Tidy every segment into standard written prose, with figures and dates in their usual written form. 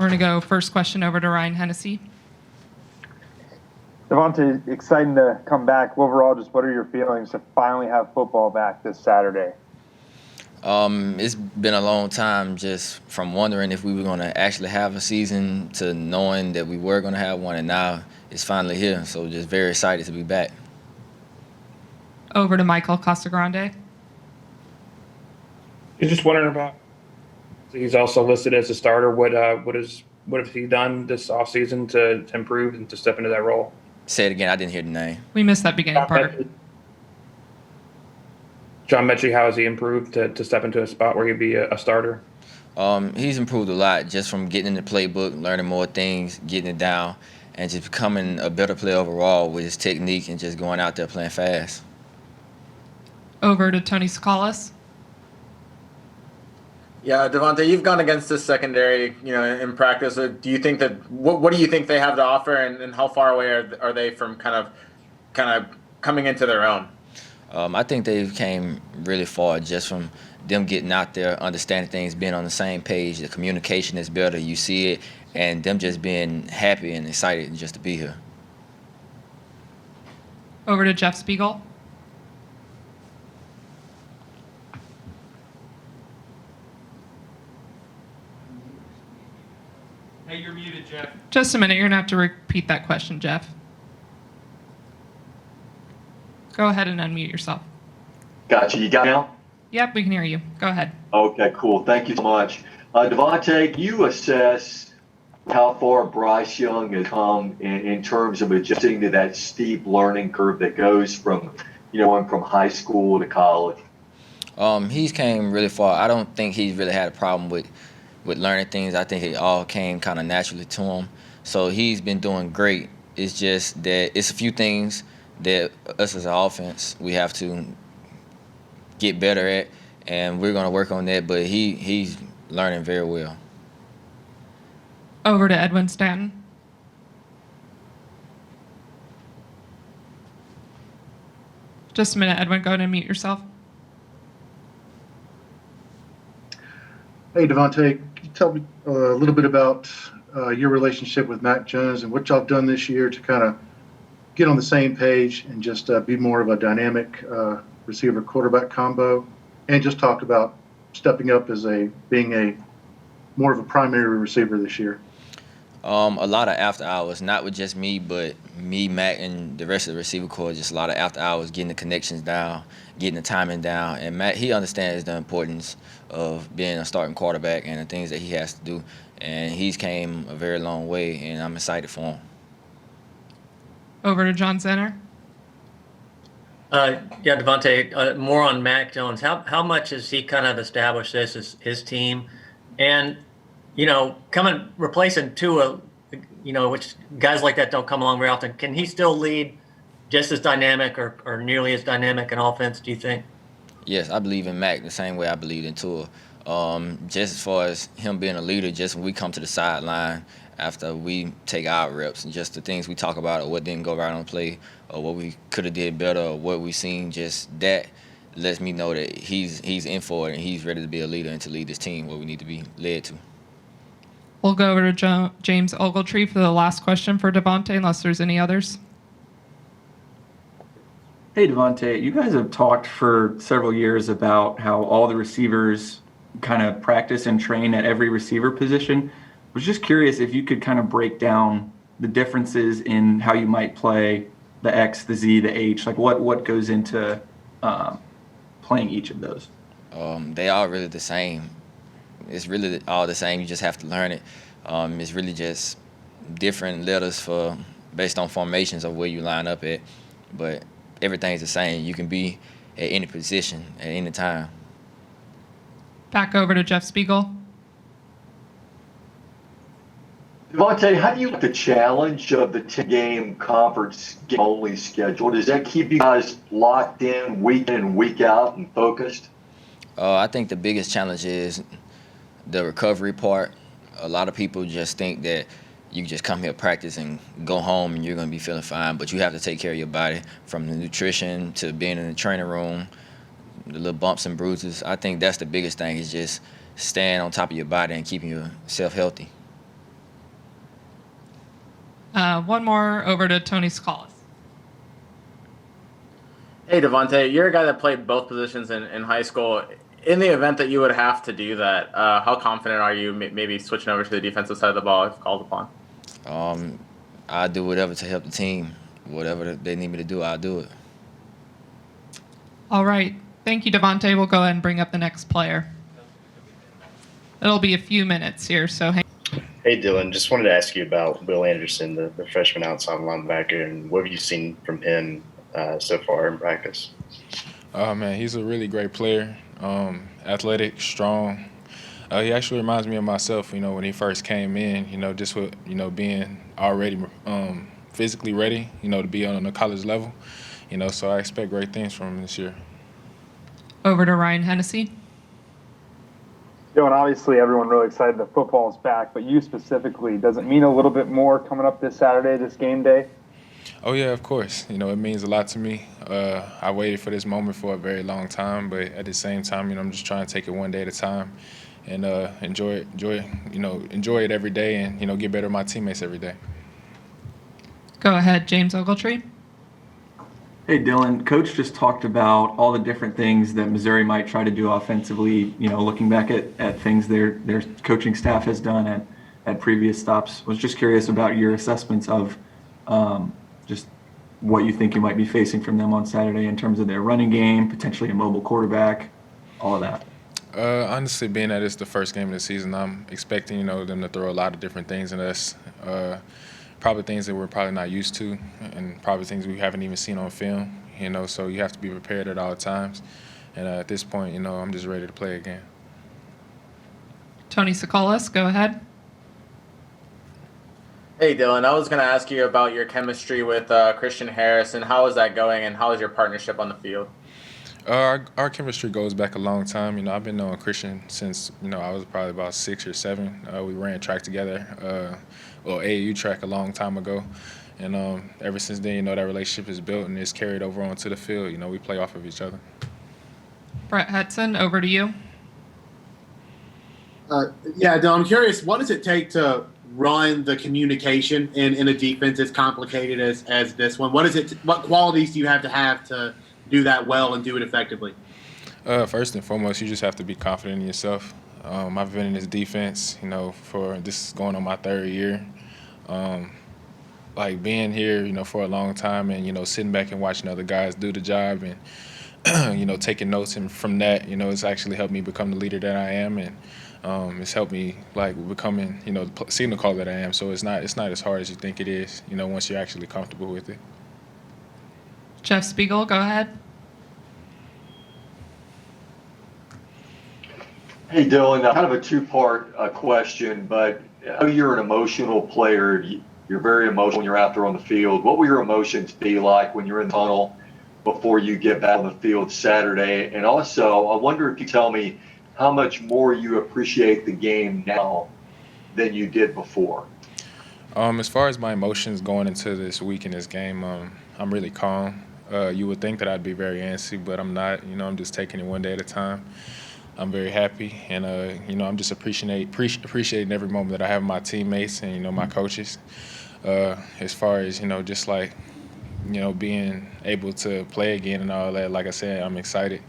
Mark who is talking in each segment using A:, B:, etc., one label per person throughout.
A: We're going to go first question over to Ryan Hennessy.
B: DeVonta, exciting to come back. Overall, just what are your feelings to finally have football back this Saturday?
C: It's been a long time, just from wondering if we were going to actually have a season to knowing that we were going to have one, and now it's finally here. So just very excited to be back.
A: Over to Michael Casagrande.
D: He's just wondering about. He's also listed as a starter. What has he done this offseason to improve and to step into that role?
C: Say it again. I didn't hear the name.
A: We missed that beginning part.
D: John Mechie, how has he improved to step into a spot where he'd be a starter?
C: He's improved a lot just from getting in the playbook, learning more things, getting it down, and just becoming a better player overall with his technique and just going out there playing fast.
A: Over to Tony Scalas.
E: Yeah, DeVonta, you've gone against this secondary, in practice. Do you think that what do you think they have to offer, and how far away are they from kind of coming into their own?
C: I think they've came really far just from them getting out there, understanding things, being on the same page. The communication is better. You see it, and them just being happy and excited just to be here.
A: Over to Jeff Spiegel.
F: Hey, you're muted, Jeff.
A: Just a minute. You're going to have to repeat that question, Jeff. Go ahead and unmute yourself.
G: Gotcha. You got me now?
A: Yep, we can hear you. Go ahead.
G: Okay, cool. Thank you so much. DeVonta, you assess how far Bryce Young has come in terms of adjusting to that steep learning curve that goes from, going from high school to college?
C: He's came really far. I don't think he's really had a problem with learning things. I think it all came kind of naturally to him. So he's been doing great. It's just that it's a few things that us as an offense we have to get better at, and we're going to work on that. But he's learning very well.
A: Over to Edwin Stanton. Just a minute, Edwin. Go ahead and mute yourself.
H: Hey, DeVonta, can you tell me a little bit about your relationship with Mac Jones and what y'all have done this year to kind of get on the same page and just be more of a dynamic receiver-quarterback combo, and just talk about stepping up as being more of a primary receiver this year?
C: A lot of after hours, not with just me, but me, Mac, and the rest of the receiver corps. Just a lot of after hours, getting the connections down, getting the timing down. And Mac, he understands the importance of being a starting quarterback and the things that he has to do. And he's came a very long way, and I'm excited for him.
A: Over to John Zenner.
I: Yeah, DeVonta, more on Mac Jones. How much has he kind of established this as his team? And coming replacing Tua, which guys like that don't come along very often. Can he still lead just as dynamic or nearly as dynamic an offense, do you think?
C: Yes, I believe in Mac the same way I believe in Tua. Just as far as him being a leader, just when we come to the sideline after we take our reps and just the things we talk about or what didn't go right on play or what we could have did better or what we seen, just that lets me know that he's in for it and he's ready to be a leader and to lead this team where we need to be led to.
A: We'll go over to James Ogletree for the last question for DeVonta, unless there's any others.
J: Hey, DeVonta, you guys have talked for several years about how all the receivers kind of practice and train at every receiver position. I was just curious if you could kind of break down the differences in how you might play the X, the Z, the H. Like what goes into playing each of those?
C: They are really the same. It's really all the same. You just have to learn it. It's really just different letters based on formations of where you line up at. But everything's the same. You can be at any position at any time.
A: Back over to Jeff Spiegel.
G: DeVonta, how do you like the challenge of the 10-game conference game-only schedule? Does that keep you guys locked in week in, week out, and focused?
C: I think the biggest challenge is the recovery part. A lot of people just think that you just come here, practice, and go home, and you're going to be feeling fine. But you have to take care of your body, from the nutrition to being in the training room, the little bumps and bruises. I think that's the biggest thing, is just staying on top of your body and keeping yourself healthy.
A: One more over to Tony Scalis.
E: Hey, DeVonta, you're a guy that played both positions in high school. In the event that you would have to do that, how confident are you maybe switching over to the defensive side of the ball if called upon?
C: I do whatever to help the team. Whatever they need me to do, I'll do it.
A: All right. Thank you, DeVonta. We'll go ahead and bring up the next player. It'll be a few minutes here, so hang.
K: Hey, Dylan, just wanted to ask you about Will Anderson, the freshman outside linebacker, and what have you seen from him so far in practice?
L: Oh, man, he's a really great player, athletic, strong. He actually reminds me of myself, when he first came in, just with, being already physically ready, to be on the college level, so I expect great things from him this year.
A: Over to Ryan Hennessy.
B: And obviously everyone really excited that football's back, but you specifically, does it mean a little bit more coming up this Saturday, this game day?
L: Oh, yeah, of course. It means a lot to me. I waited for this moment for a very long time, but at the same time, I'm just trying to take it one day at a time and enjoy it every day and, get better with my teammates every day.
A: Go ahead, James Ogletree.
J: Hey, Dylan, Coach just talked about all the different things that Missouri might try to do offensively, looking back at things their coaching staff has done at previous stops. Was just curious about your assessments of just what you think you might be facing from them on Saturday in terms of their running game, potentially a mobile quarterback, all of that.
L: Honestly, being that it's the first game of the season, I'm expecting, them to throw a lot of different things at us. Probably things that we're probably not used to and probably things we haven't even seen on film, so you have to be prepared at all times. And at this point, I'm just ready to play again.
A: Tony Scalis, go ahead.
E: Hey, Dylan, I was going to ask you about your chemistry with Christian Harris, and how is that going, and how is your partnership on the field?
L: Our chemistry goes back a long time. I've been knowing Christian since, I was probably about 6 or 7. We ran track together, AAU track a long time ago. And ever since then, that relationship is built and it's carried over onto the field. We play off of each other.
A: Brett Hudson, over to you.
M: Yeah, Dylan, I'm curious, what does it take to run the communication in a defense as complicated as this one? What qualities do you have to do that well and do it effectively?
L: First and foremost, you just have to be confident in yourself. I've been in this defense, for this is going on my 3rd year. Like being here, for a long time and, sitting back and watching other guys do the job and, taking notes. And from that, it's actually helped me become the leader that I am. And it's helped me becoming, the signal caller that I am. So it's not as hard as you think it is, once you're actually comfortable with it.
A: Jeff Spiegel, go ahead.
G: Hey, Dylan, kind of a 2-part question, but I know you're an emotional player. You're very emotional when you're out there on the field. What will your emotions be like when you're in the tunnel before you get back on the field Saturday? And also, I wonder if you tell me how much more you appreciate the game now than you did before.
L: As far as my emotions going into this week in this game, I'm really calm. You would think that I'd be very antsy, but I'm not. I'm just taking it one day at a time. I'm very happy, and I'm just appreciating every moment that I have with my teammates and my coaches. As far as just being able to play again and all that. Like I said, I'm excited,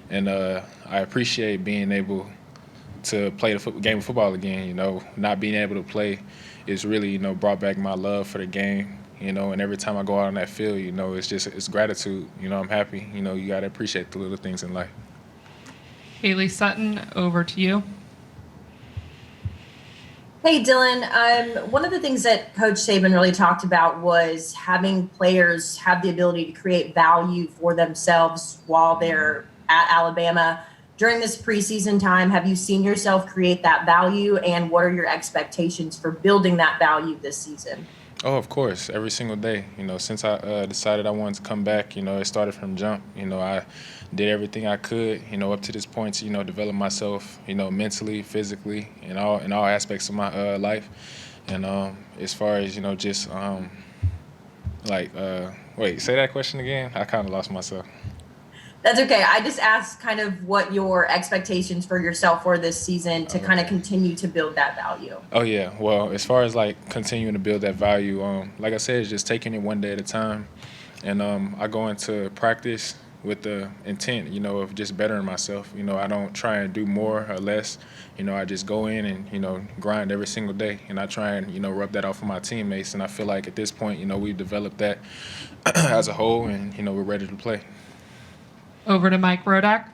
L: and I appreciate being able to play the game of football again. Not being able to play is really brought back my love for the game. And every time I go out on that field, it's gratitude. I'm happy. You gotta appreciate the little things in life.
A: Haley Sutton, over to you.
N: Hey, Dylan. One of the things that Coach Saban really talked about was having players have the ability to create value for themselves while they're at Alabama. During this preseason time, have you seen yourself create that value, and what are your expectations for building that value this season?
L: Oh, of course, every single day. Since I decided I wanted to come back, it started from jump. I did everything I could, up to this point to, develop myself, mentally, physically, in all aspects of my life. And as far as, just wait, say that question again? I kind of lost myself.
N: That's okay. I just asked kind of what your expectations for yourself were this season to kind of continue to build that value.
L: Oh yeah, well, as far as like continuing to build that value, like I said, it's just taking it one day at a time, and I go into practice with the intent, of just bettering myself. I don't try and do more or less. I just go in and grind every single day, and I try and rub that off of my teammates. And I feel like at this point, we've developed that as a whole, and we're ready to play.
A: Over to Mike Rodak.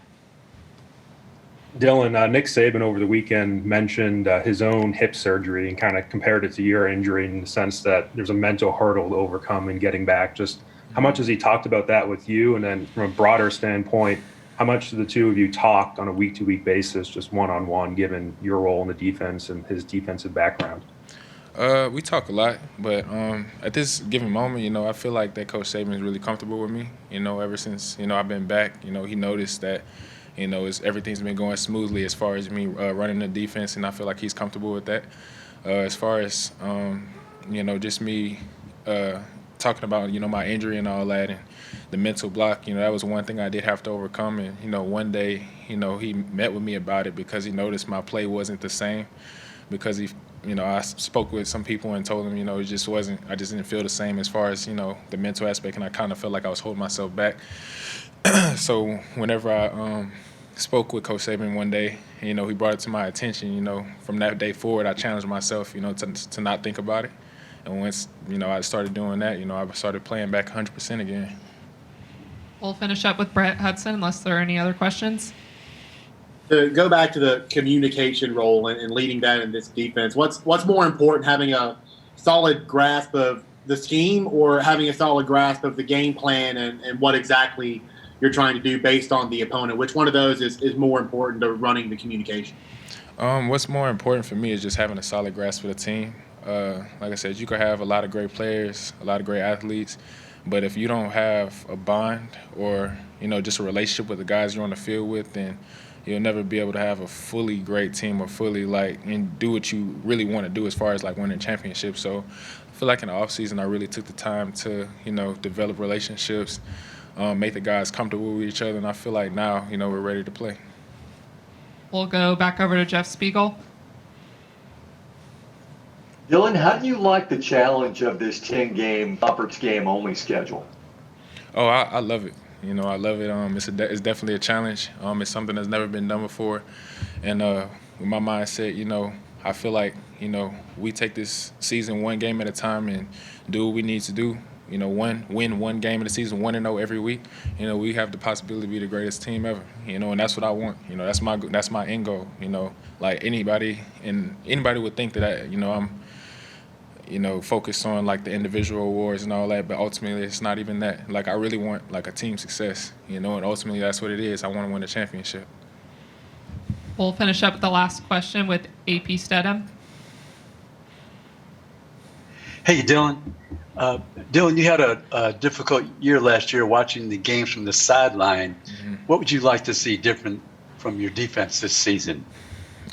O: Dylan, Nick Saban over the weekend mentioned his own hip surgery and kind of compared it to your injury in the sense that there's a mental hurdle to overcome in getting back. Just how much has he talked about that with you? And then from a broader standpoint, how much do the two of you talk on a week-to-week basis, just one-on-one, given your role in the defense and his defensive background?
L: We talk a lot, but at this given moment, I feel like that Coach Saban is really comfortable with me. Ever since I've been back, he noticed that everything's been going smoothly as far as me running the defense, and I feel like he's comfortable with that. As far as just me talking about my injury and all that, and the mental block, that was one thing I did have to overcome. And one day, he met with me about it because he noticed my play wasn't the same because I spoke with some people and told them, it just wasn't. I just didn't feel the same as far as the mental aspect, and I kind of felt like I was holding myself back. So whenever I spoke with Coach Saban one day, he brought it to my attention. From that day forward, I challenged myself, to not think about it. And once I started doing that, I started playing back 100% again.
A: We'll finish up with Brett Hudson unless there are any other questions.
M: To go back to the communication role and leading that in this defense, what's more important, having a solid grasp of the scheme or having a solid grasp of the game plan and what exactly you're trying to do based on the opponent? Which one of those is more important to running the communication?
L: What's more important for me is just having a solid grasp of the team. Like I said, you could have a lot of great players, a lot of great athletes, but if you don't have a bond or, just a relationship with the guys you're on the field with, then you'll never be able to have a fully great team or fully and do what you really want to do as far as winning championships. So I feel like in the offseason I really took the time to, develop relationships, make the guys comfortable with each other, and I feel like now, we're ready to play.
A: We'll go back over to Jeff Spiegel.
G: Dylan, how do you like the challenge of this 10-game conference game only schedule?
L: Oh, I love it. I love it. It's definitely a challenge. It's something that's never been done before. And with my mindset, I feel like, we take this season one game at a time and do what we need to do. Win one game of the season, 1-0 every week. We have the possibility to be the greatest team ever. And that's what I want. That's my end goal. Like anybody would think that I'm focused on the individual awards and all that, but ultimately it's not even that. I really want a team success, and ultimately that's what it is. I want to win a championship.
A: We'll finish up with the last question with AP Stedham.
P: Hey, Dylan. Dylan, you had a difficult year last year watching the games from the sideline. Mm-hmm. What would you like to see different from your defense this season?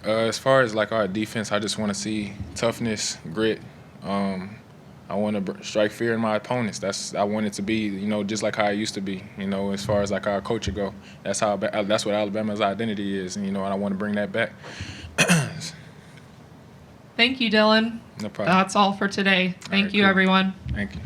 L: As far as our defense, I just want to see toughness, grit. I want to strike fear in my opponents. I want it to be, just like how it used to be. As far as our culture go, that's what Alabama's identity is. And I want to bring that back.
A: Thank you, Dylan.
L: No problem.
A: That's all for today. Thank you,
L: cool.
A: everyone.
L: Thank you.